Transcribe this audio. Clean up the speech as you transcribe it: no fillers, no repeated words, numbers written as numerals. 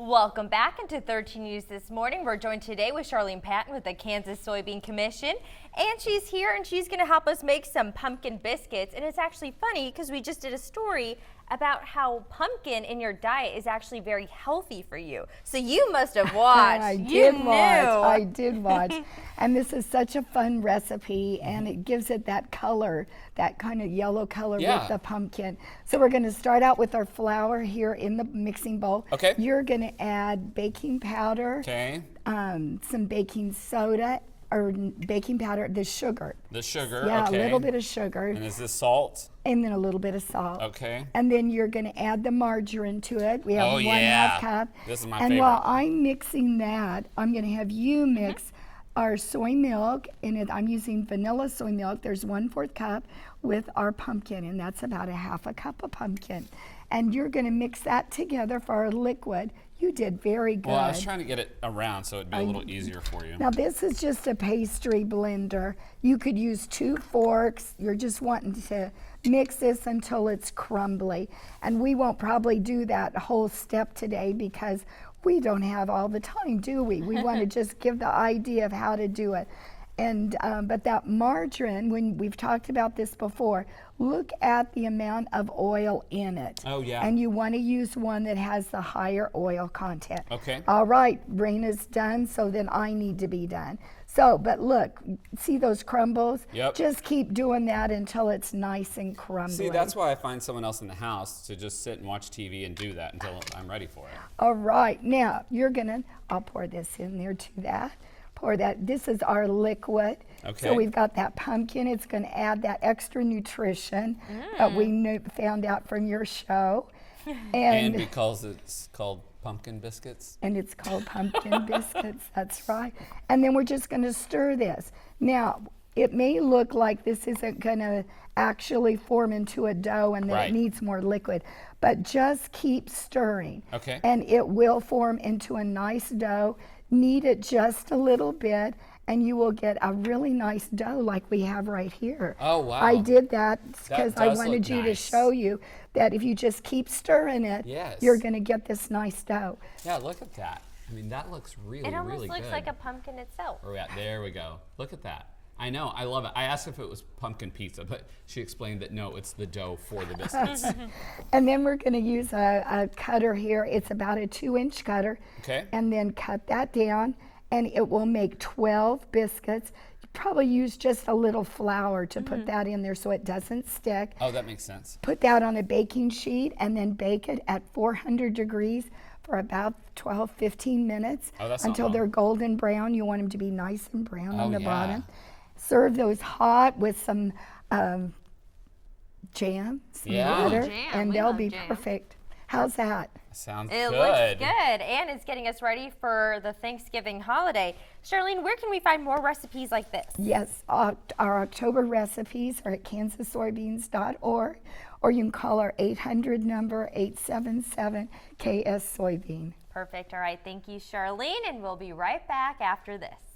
Welcome back into 13 News This Morning. We're joined today with Charlene Patton with the Kansas Soybean Commission, and she's here and she's going to help us make some pumpkin biscuits. And it's actually funny because we just did a story about how pumpkin in your diet is actually very healthy for you. So you must have watched. I did watch. And this is such a fun recipe, and it gives it that color, that kind of yellow color with the pumpkin. So we're going to start out with our flour here in the mixing bowl. Okay. You're going to add baking powder, some baking soda, or baking powder, the sugar. The sugar, yeah, okay. A little bit of sugar. And is this salt? And then a little bit of salt. Okay. And then you're going to add the margarine to it. We have 1/2 cup. This is my favorite. favorite. While I'm mixing that, I'm going to have you mix our soy milk. In it, I'm using vanilla soy milk. There's 1/4 cup with our pumpkin, and that's about 1/2 cup of pumpkin. And you're going to mix that together for our liquid. You did very good. Well, I was trying to get it around so it'd be a little easier for you. Now this is just a pastry blender. You could use 2 forks. You're just wanting to mix this until it's crumbly. And we won't probably do that whole step today because we don't have all the time, do we? We want to just give the idea of how to do it. And but that margarine, when we've talked about this before, look at the amount of oil in it. Oh, yeah. And you want to use one that has the higher oil content. Okay. All right, Raina's done, so then I need to be done. So, but look, see those crumbles? Yep. Just keep doing that until it's nice and crumbly. See, that's why I find someone else in the house to just sit and watch TV and do that until I'm ready for it. All right, now I'll pour this in there to that. Pour that. This is our liquid. Okay. So we've got that pumpkin. It's going to add that extra nutrition that we found out from your show. And because it's called pumpkin biscuits. And it's called pumpkin biscuits. That's right. And then we're just going to stir this. Now, it may look like this isn't going to actually form into a dough and that it needs more liquid, but just keep stirring. Okay. And it will form into a nice dough. Knead it just a little bit, and you will get a really nice dough like we have right here. Oh, wow. I did that because I does wanted look you to nice. show you that if you just keep stirring it, you're going to get this nice dough. Yeah, look at that. I mean, that looks really, really good. It almost looks like a pumpkin itself. Where are we at? There we go. Look at that. I know, I love it. I asked if it was pumpkin pizza, but she explained that no, it's the dough for the biscuits. And then we're going to use a cutter here. It's about a 2-inch cutter. Okay. And then cut that down, and it will make 12 biscuits. You probably use just a little flour to put that in there so it doesn't stick. Oh, that makes sense. Put that on a baking sheet and then bake it at 400 degrees for about 12-15 minutes until they're golden brown. You want them to be nice and brown on the bottom. Serve those hot with some jam, some butter, and they'll be perfect. How's that? Sounds good. It looks good, and it's getting us ready for the Thanksgiving holiday. Charlene, where can we find more recipes like this? Yes, our October recipes are at kansassoybeans.org, or you can call our 800 number 877-KS Soybean. Perfect. All right. Thank you, Charlene, and we'll be right back after this.